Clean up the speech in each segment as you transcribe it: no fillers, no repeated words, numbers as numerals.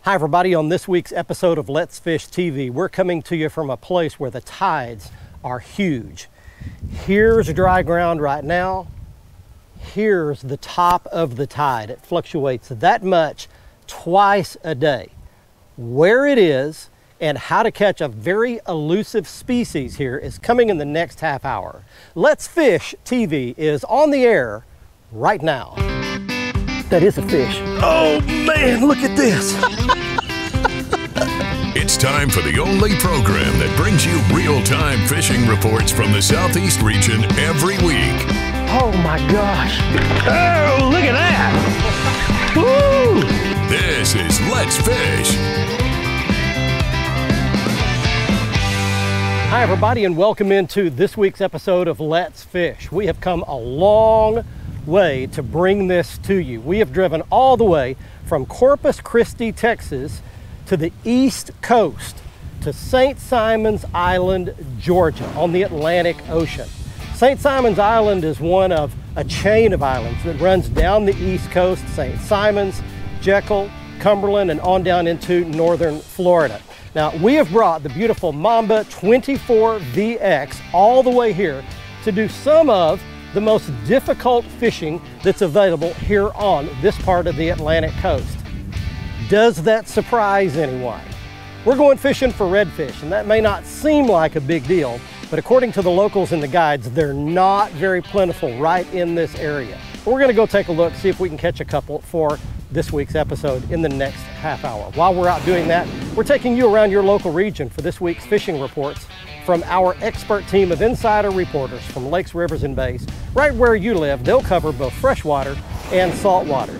Hi everybody, on this week's episode of Let's Fish TV, we're coming to you from a place where the tides are huge. Here's dry ground right now. Here's the top of the tide. It fluctuates that much twice a day. Where it is and how to catch a very elusive species here is coming in the next half hour. Let's Fish TV is on the air right now. That is a fish. Oh man, look at this. It's time for the only program that brings you real-time fishing reports from the Southeast region every week. Oh my gosh. Oh, look at that. Woo! This is Let's Fish. Hi everybody, and welcome into this week's episode of Let's Fish. We have come a long way to bring this to you. We have driven all the way from Corpus Christi, Texas to the East Coast to St. Simon's Island, Georgia on the Atlantic Ocean. St. Simon's Island is one of a chain of islands that runs down the East Coast, St. Simon's, Jekyll, Cumberland, and on down into northern Florida. Now, we have brought the beautiful Mamba 24 VX all the way here to do some of the most difficult fishing that's available here on this part of the Atlantic coast. Does that surprise anyone? We're going fishing for redfish, and that may not seem like a big deal, but according to the locals and the guides, they're not very plentiful right in this area. We're gonna go take a look, see if we can catch a couple for this week's episode in the next half hour. While we're out doing that, we're taking you around your local region for this week's fishing reports from our expert team of insider reporters from lakes, rivers, and bays. Right where you live, they'll cover both freshwater and saltwater.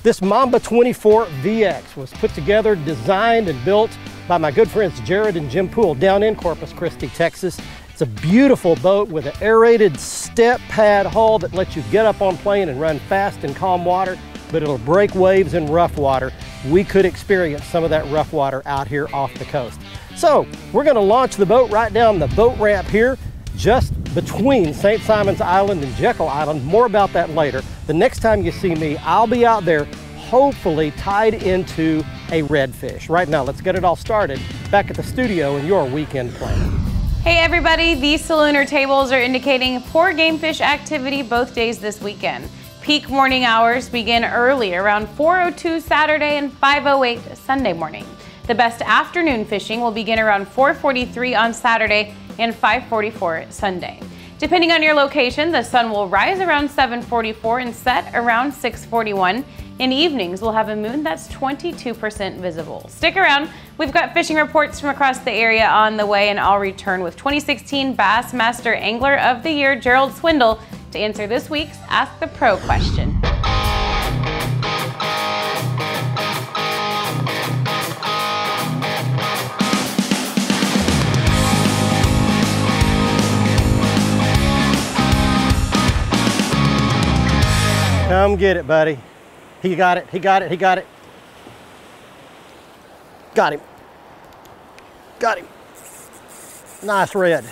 This Mamba 24 VX was put together, designed, and built by my good friends Jared and Jim Poole down in Corpus Christi, Texas. It's a beautiful boat with an aerated step pad hull that lets you get up on plane and run fast in calm water, but it'll break waves in rough water. We could experience some of that rough water out here off the coast. So we're gonna launch the boat right down the boat ramp here, just between St. Simon's Island and Jekyll Island. More about that later. The next time you see me, I'll be out there, hopefully tied into a redfish. Right now, let's get it all started back at the studio in your weekend plan. Hey everybody, these salooner tables are indicating poor game fish activity both days this weekend. Peak morning hours begin early, around 4:02 Saturday and 5:08 Sunday morning. The best afternoon fishing will begin around 4:43 on Saturday and 5:44 Sunday. Depending on your location, the sun will rise around 7:44 and set around 6:41. In evenings, we'll have a moon that's 22% visible. Stick around. We've got fishing reports from across the area on the way, and I'll return with 2016 Bassmaster Angler of the Year, Gerald Swindle, to answer this week's Ask the Pro question. Come get it, buddy. He got it, he got it, he got it. Got him. Got him. Nice red.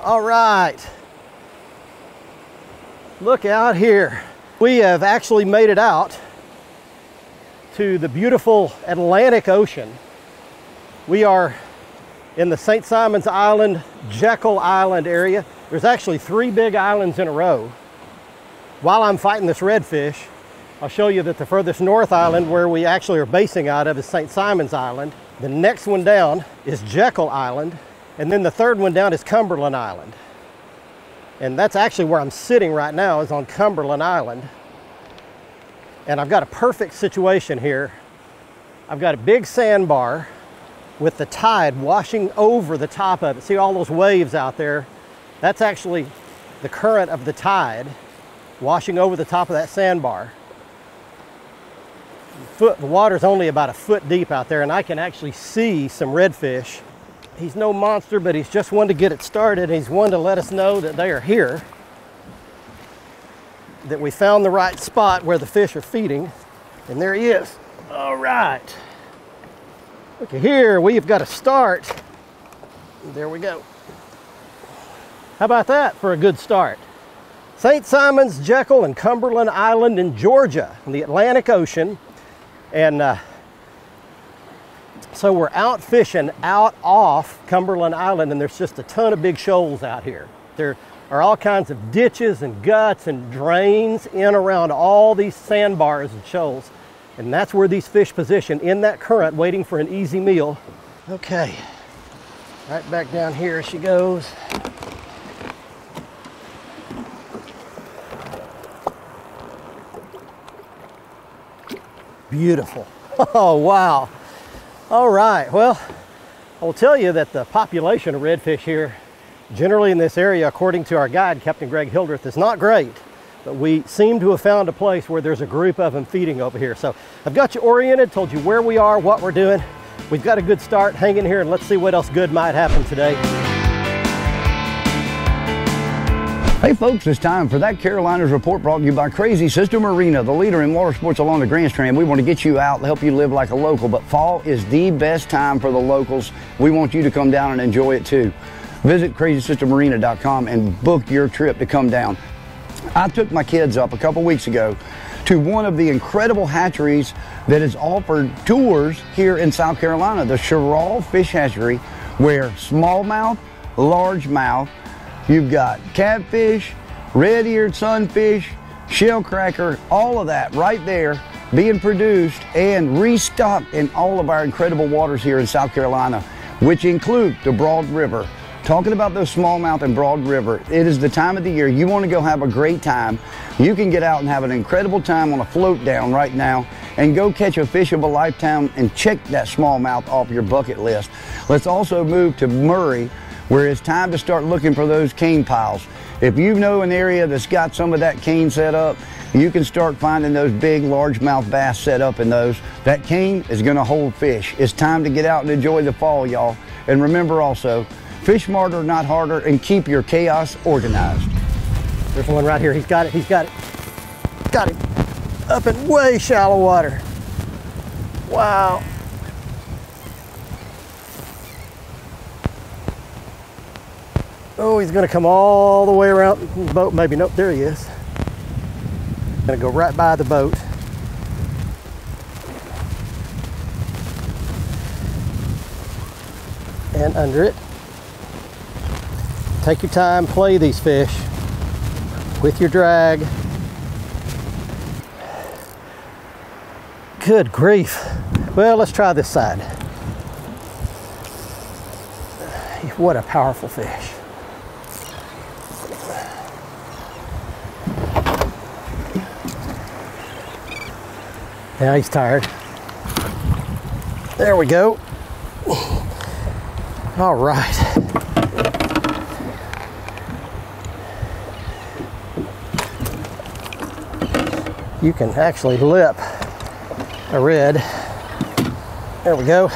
All right. Look out here. We have actually made it out to the beautiful Atlantic Ocean. We are in the St. Simon's Island, Jekyll Island area. There's actually 3 big islands in a row. While I'm fighting this redfish, I'll show you that the furthest north island where we actually are basing out of is St. Simon's Island. The next one down is Jekyll Island, and then the third one down is Cumberland Island. And that's actually where I'm sitting right now, is on Cumberland Island. And I've got a perfect situation here. I've got a big sandbar with the tide washing over the top of it. See all those waves out there? That's actually the current of the tide washing over the top of that sandbar. The water's only about a foot deep out there, and I can actually see some redfish. He's no monster, but he's just one to get it started. He's one to let us know that they are here, that we found the right spot where the fish are feeding, and there he is. All right. Look at here, we've got a start. There we go. How about that for a good start? St. Simon's, Jekyll, and Cumberland Island in Georgia, in the Atlantic Ocean. And So we're out fishing out off Cumberland Island, and there's just a ton of big shoals out here. There are all kinds of ditches and guts and drains in around all these sandbars and shoals. And that's where these fish position in that current, waiting for an easy meal. Okay, right back down here she goes. Beautiful. Oh, wow. All right, well, I will tell you that the population of redfish here, generally in this area, according to our guide, Captain Greg Hildreth, is not great. But we seem to have found a place where there's a group of them feeding over here. So I've got you oriented, told you where we are, what we're doing. We've got a good start. Hang in here and let's see what else good might happen today. Hey folks, it's time for That Carolinas Report, brought to you by Crazy Sister Marina, the leader in water sports along the Grand Strand. We want to get you out, help you live like a local, but fall is the best time for the locals. We want you to come down and enjoy it too. Visit crazysistermarina.com and book your trip to come down. I took my kids up a couple weeks ago to one of the incredible hatcheries that has offered tours here in South Carolina, the Sherrall Fish Hatchery, where smallmouth, largemouth, you've got catfish, red-eared sunfish, shellcracker, all of that right there being produced and restocked in all of our incredible waters here in South Carolina, which include the Broad River. Talking about those smallmouth and Broad River, it is the time of the year you want to go have a great time. You can get out and have an incredible time on a float down right now and go catch a fish of a lifetime and check that smallmouth off your bucket list. Let's also move to Murray, where it's time to start looking for those cane piles. If you know an area that's got some of that cane set up, you can start finding those big largemouth bass set up in those. That cane is gonna hold fish. It's time to get out and enjoy the fall, y'all. And remember also, fish smarter, not harder, and keep your chaos organized. There's one right here. He's got it, he's got it. Got it. Up in way shallow water. Wow. Oh, he's gonna come all the way around the boat. Maybe, nope, there he is. Gonna go right by the boat. And under it. Take your time, play these fish with your drag. Good grief. Well, let's try this side. What a powerful fish. Now he's tired. There we go. All right. You can actually lip a red. There we go.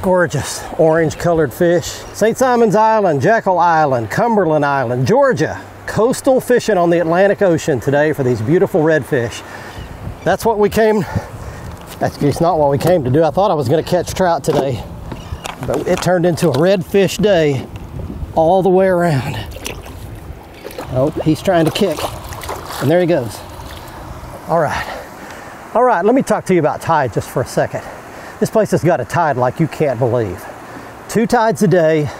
Gorgeous orange colored fish. St. Simon's Island, Jekyll Island, Cumberland Island, Georgia. Coastal fishing on the Atlantic Ocean today for these beautiful redfish. That's what we came, that's not what we came to do. I thought I was going to catch trout today, but it turned into a redfish day all the way around. Oh, he's trying to kick, and there he goes. All right, let me talk to you about tide just for a second. This place has got a tide like you can't believe. 2 tides a day,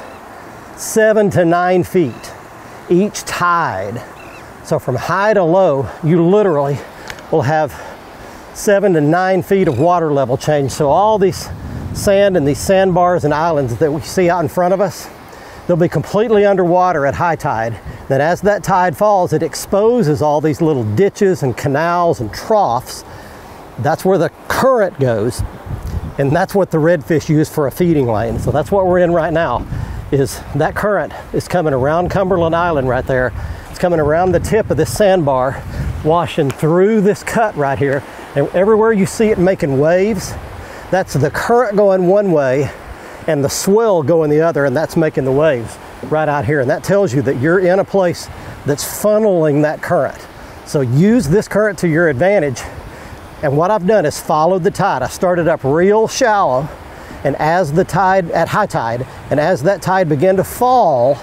7 to 9 feet each tide. So from high to low, you literally will have 7 to 9 feet of water level change. So all these sand and these sandbars and islands that we see out in front of us, they'll be completely underwater at high tide. Then as that tide falls, it exposes all these little ditches and canals and troughs. That's where the current goes. And that's what the redfish use for a feeding lane. So that's what we're in right now, is that current is coming around Cumberland Island right there. It's coming around the tip of this sandbar, washing through this cut right here. And everywhere you see it making waves, that's the current going one way and the swell going the other, and that's making the waves right out here. And that tells you that you're in a place that's funneling that current. So use this current to your advantage. And what I've done is followed the tide. I started up real shallow, and as the tide, at high tide, and as that tide began to fall,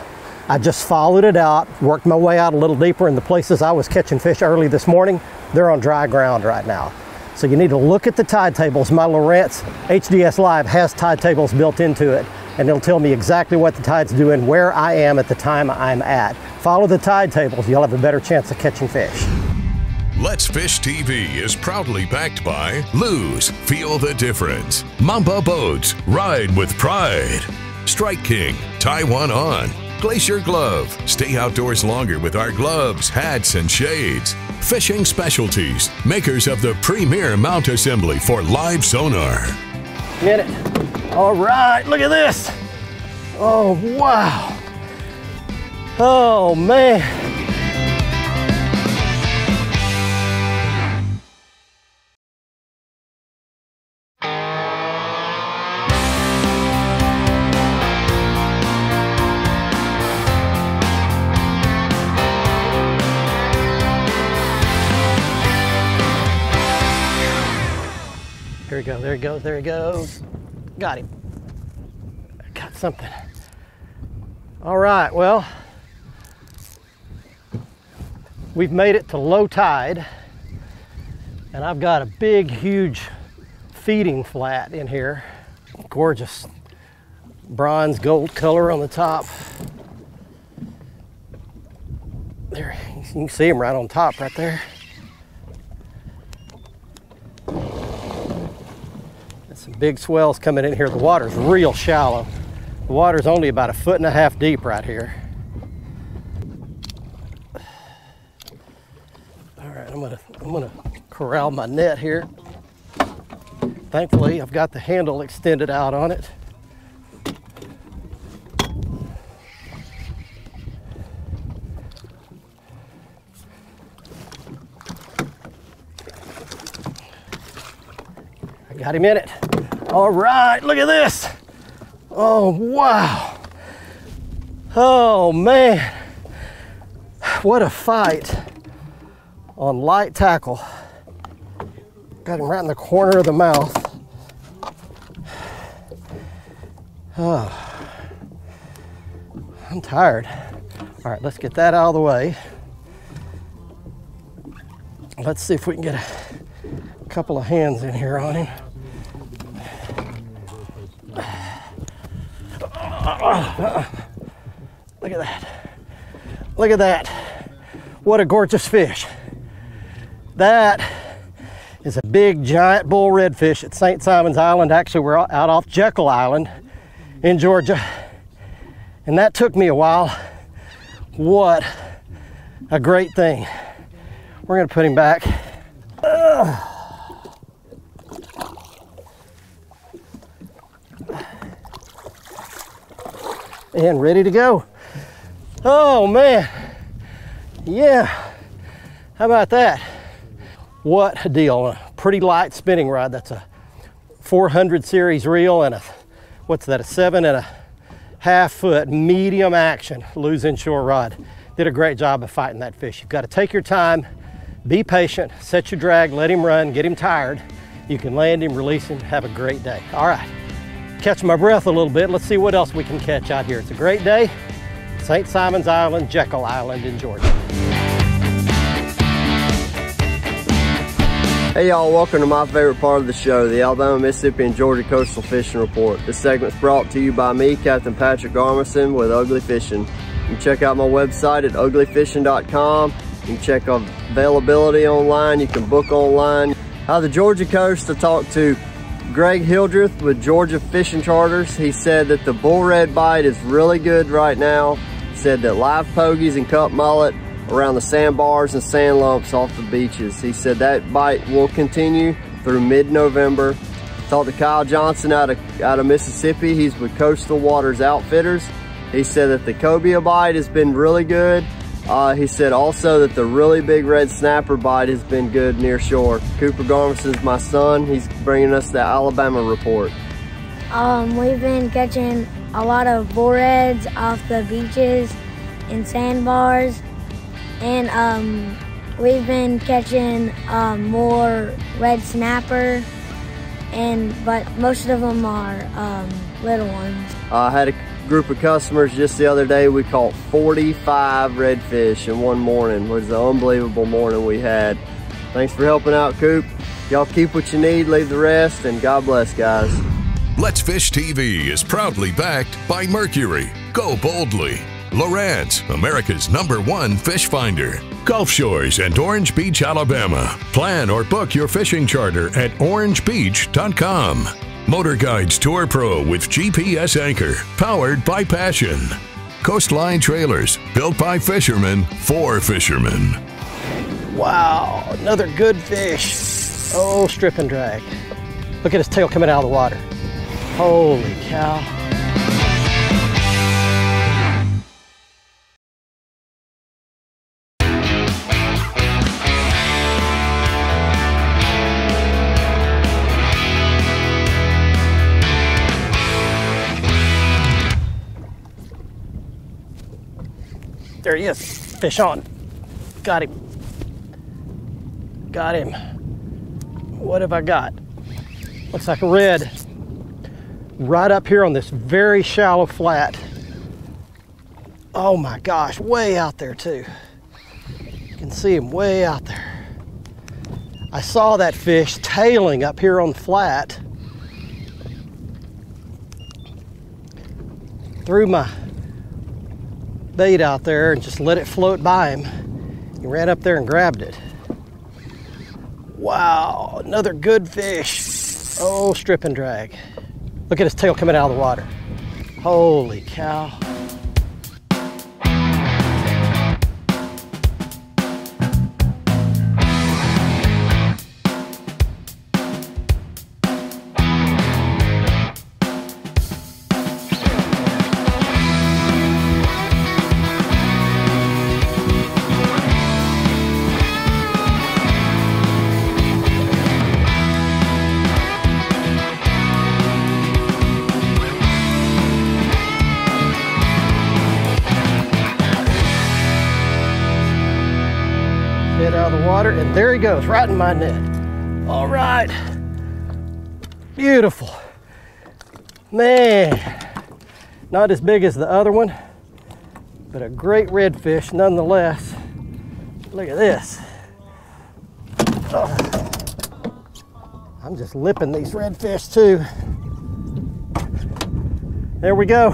I just followed it out, worked my way out a little deeper. In the places I was catching fish early this morning, they're on dry ground right now. So you need to look at the tide tables. My Lowrance HDS Live has tide tables built into it, and it'll tell me exactly what the tide's doing, where I am at the time I'm at. Follow the tide tables, you'll have a better chance of catching fish. Let's Fish TV is proudly backed by Lose, Feel the Difference, Mamba Boats, Ride with Pride, Strike King, Tie One On, Glacier Glove, stay outdoors longer with our gloves, hats, and shades, Fishing Specialties, makers of the premier mount assembly for live sonar. Get it. All right, look at this. Oh, wow. Oh, man. There he goes, there he goes, there he goes. Got him. Got something. All right, well, we've made it to low tide, and I've got a big, huge feeding flat in here. Gorgeous bronze gold color on the top. There, you can see him right on top right there. Some big swells coming in here. The water's real shallow. The water's only about 1.5 feet deep right here. All right, I'm gonna corral my net here. Thankfully, I've got the handle extended out on it. I got him in it. All right, look at this. Oh, wow. Oh, man. What a fight on light tackle. Got him right in the corner of the mouth. Oh, I'm tired. All right, let's get that out of the way. Let's see if we can get a couple of hands in here on him. Look at that. Look at that. What a gorgeous fish. That is a big giant bull redfish at St. Simon's Island. Actually, we're out off Jekyll Island in Georgia. And that took me a while. What a great thing. We're gonna put him back. And ready to go. Oh man, yeah, how about that? What a deal. A pretty light spinning rod. That's a 400 series reel and a, what's that, a 7.5 foot medium action lose inshore rod. Did a great job of fighting that fish. You've got to take your time, be patient, set your drag, let him run, get him tired. You can land him, release him, have a great day. All right. Catch my breath a little bit. Let's see what else we can catch out here. It's a great day. St. Simon's Island, Jekyll Island in Georgia. Hey y'all, welcome to my favorite part of the show, the Alabama, Mississippi, and Georgia Coastal Fishing Report. This segment's brought to you by me, Captain Patrick Armisen with Ugly Fishing. You can check out my website at uglyfishing.com. You can check availability online, you can book online. Out of the Georgia coast, I talked to Greg Hildreth with Georgia Fishing Charters. He said that the bull red bite is really good right now. He said that live pogies and cup mullet around the sandbars and sand lumps off the beaches. He said that bite will continue through mid-November. Talked to Kyle Johnson out of Mississippi. He's with Coastal Waters Outfitters. He said that the cobia bite has been really good. He said also that the really big red snapper bite has been good near shore. Cooper Garmison's my son. He's bringing us the Alabama report. We've been catching a lot of bull reds off the beaches and sandbars, and we've been catching more red snapper, but most of them are little ones. I had a group of customers just the other day. We caught 45 redfish in one morning. It was an unbelievable morning we had. Thanks for helping out, Coop. Y'all keep what you need, leave the rest, and God bless, guys. Let's Fish TV is proudly backed by Mercury, Go Boldly, Lowrance, America's #1 fish finder, Gulf Shores and Orange Beach, Alabama. Plan or book your fishing charter at orangebeach.com. Motor Guides Tour Pro with GPS anchor, powered by Passion. Coastline Trailers, built by fishermen for fishermen. Wow, another good fish. Oh, strip and drag. Look at his tail coming out of the water. Holy cow. There he is, fish on. Got him. Got him. What have I got? Looks like a red. Right up here on this very shallow flat. Oh my gosh, way out there too. You can see him way out there. I saw that fish tailing up here on the flat. Threw my bait out there and just let it float by him. He ran up there and grabbed it. Wow, another good fish. Oh, strip and drag. Look at his tail coming out of the water. Holy cow. Head out of the water, and there he goes, right in my net. All right. Beautiful. Man, not as big as the other one, but a great redfish nonetheless. Look at this. Oh. I'm just lipping these redfish too. There we go.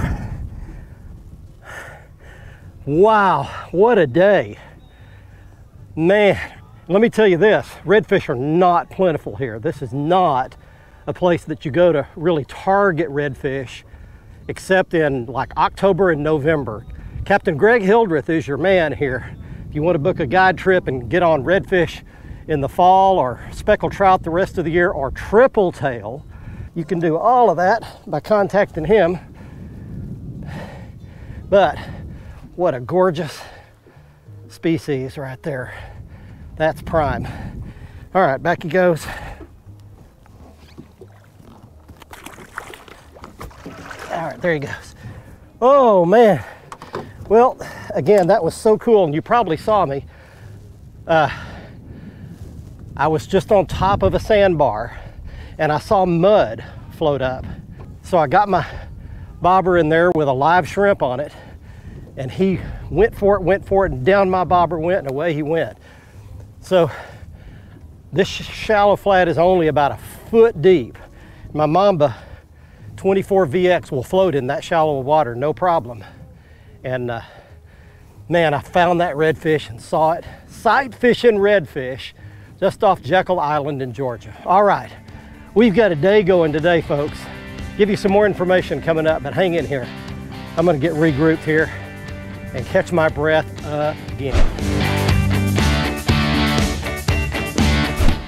Wow, what a day. Man, let me tell you this, redfish are not plentiful here. This is not a place that you go to really target redfish, except in like October and November. Captain Greg Hildreth is your man here. If you want to book a guide trip and get on redfish in the fall, or speckled trout the rest of the year, or triple tail, you can do all of that by contacting him. But what a gorgeous species right there. That's prime. All right, back he goes. All right, there he goes. Oh man. Well, again, that was so cool, and you probably saw me. I was just on top of a sandbar and I saw mud float up. So I got my bobber in there with a live shrimp on it, and he went for it, and down my bobber went, and away he went. So this shallow flat is only about a foot deep. My Mamba 24 VX will float in that shallow water, no problem. And man, I found that redfish and saw it. Sight fishing redfish just off Jekyll Island in Georgia. All right, we've got a day going today, folks. Give you some more information coming up, but hang in here. I'm gonna get regrouped here and catch my breath again.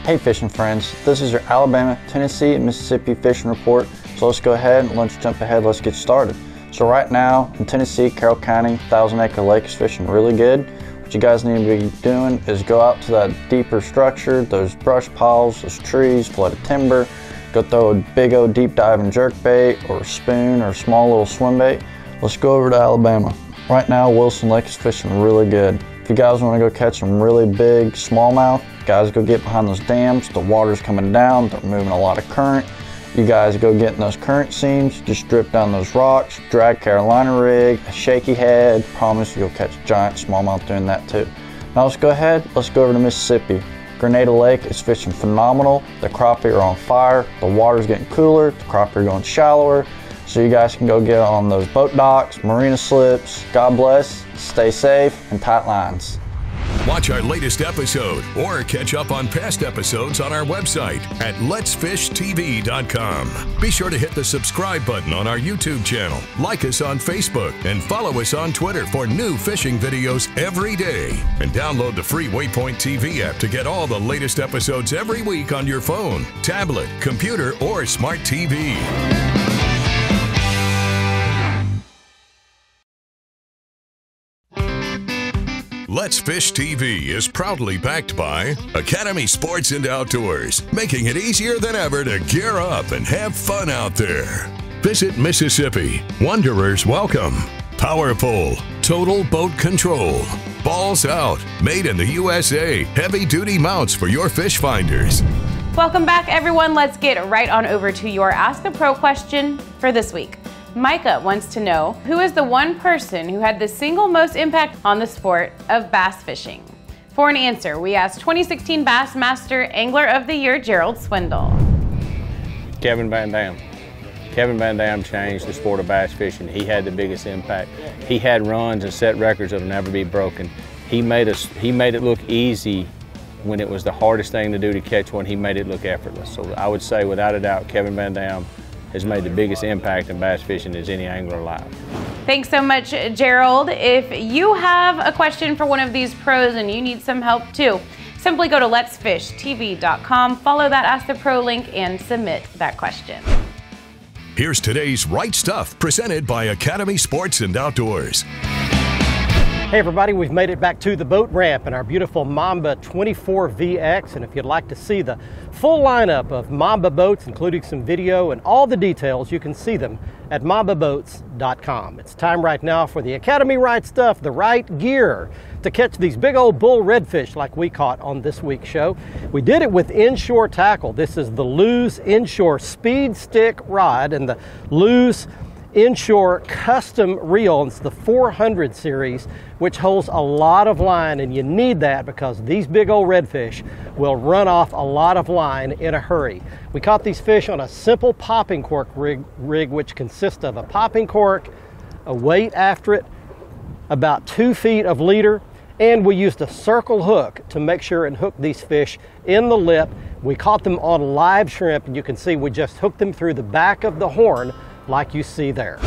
Hey fishing friends, this is your Alabama, Tennessee, and Mississippi fishing report. So let's go ahead and let's jump ahead, let's get started. So right now in Tennessee, Carroll County, 1,000-acre lake is fishing really good. What you guys need to be doing is go out to that deeper structure, those brush piles, those trees, flooded timber, go throw a big old deep diving jerk bait or a spoon or a small little swim bait. Let's go over to Alabama. Right now, Wilson Lake is fishing really good. If you guys want to go catch some really big smallmouth, guys go get behind those dams. The water's coming down, they're moving a lot of current. You guys go get in those current seams, just drip down those rocks, drag Carolina rig, a shaky head. Promise you'll catch giant smallmouth doing that too. Now let's go ahead, let's go over to Mississippi. Grenada Lake is fishing phenomenal. The crappie are on fire. The water's getting cooler. The crappie are going shallower. So you guys can go get on those boat docks, marina slips. God bless, stay safe, and tight lines. Watch our latest episode or catch up on past episodes on our website at letsfishtv.com. Be sure to hit the subscribe button on our YouTube channel, like us on Facebook, and follow us on Twitter for new fishing videos every day. And download the free Waypoint TV app to get all the latest episodes every week on your phone, tablet, computer, or smart TV. Let's Fish TV is proudly backed by Academy Sports and Outdoors, making it easier than ever to gear up and have fun out there. Visit Mississippi, Wanderers welcome. Power Pole, total boat control. Balls Out, made in the USA, heavy-duty mounts for your fish finders. Welcome back, everyone. Let's get right on over to your Ask a Pro question for this week. Micah wants to know, who is the one person who had the single most impact on the sport of bass fishing? For an answer, we asked 2016 Bassmaster Angler of the Year, Gerald Swindle. Kevin Van Dam. Kevin Van Dam changed the sport of bass fishing. He had the biggest impact. He had runs and set records that will never be broken. He made it look easy when it was the hardest thing to do to catch one. He made it look effortless. So I would say, without a doubt, Kevin Van Dam has made the biggest impact in bass fishing as any angler alive. Thanks so much, Gerald. If you have a question for one of these pros and you need some help too, simply go to letsfishtv.com, follow that Ask the Pro link, and submit that question. Here's today's Right Stuff, presented by Academy Sports and Outdoors. Hey everybody, we've made it back to the boat ramp in our beautiful Mamba 24VX, and if you'd like to see the full lineup of Mamba boats, including some video and all the details, you can see them at mambaboats.com. It's time right now for the Academy Right Stuff, the right gear to catch these big old bull redfish like we caught on this week's show. We did it with inshore tackle. This is the Lew's Inshore Speed Stick Rod and the Lew's Inshore Custom Reel. It's the 400 series, which holds a lot of line, and you need that because these big old redfish will run off a lot of line in a hurry. We caught these fish on a simple popping cork rig, which consists of a popping cork, a weight after it, about 2 feet of leader, and we used a circle hook to make sure and hook these fish in the lip. We caught them on live shrimp, and you can see we just hooked them through the back of the horn like you see there.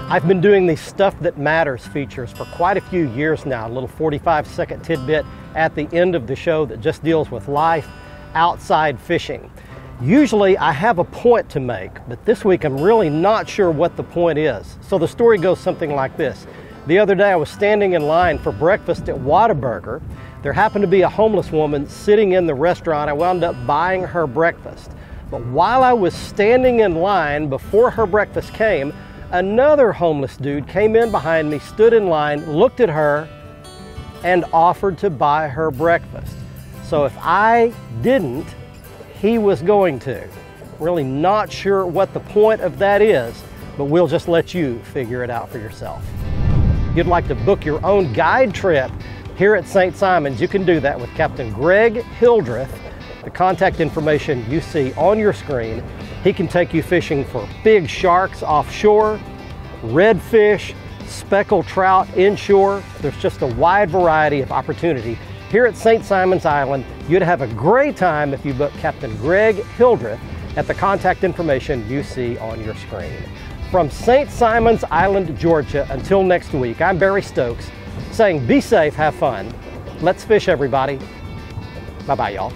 I've been doing these Stuff That Matters features for quite a few years now, a little 45-second tidbit at the end of the show that just deals with life outside fishing. Usually I have a point to make, but this week I'm really not sure what the point is. So the story goes something like this. The other day I was standing in line for breakfast at Whataburger. There happened to be a homeless woman sitting in the restaurant. I wound up buying her breakfast. But while I was standing in line before her breakfast came, another homeless dude came in behind me, stood in line, looked at her, and offered to buy her breakfast. So if I didn't, he was going to. Really not sure what the point of that is, but we'll just let you figure it out for yourself. If you'd like to book your own guide trip here at St. Simons, you can do that with Captain Greg Hildreth. The contact information you see on your screen. He can take you fishing for big sharks offshore, redfish, speckled trout inshore. There's just a wide variety of opportunity here at St. Simons Island. You'd have a great time if you book Captain Greg Hildreth at the contact information you see on your screen. From St. Simons Island, Georgia, until next week, I'm Barry Stokes saying be safe, have fun. Let's fish, everybody. Bye-bye, y'all.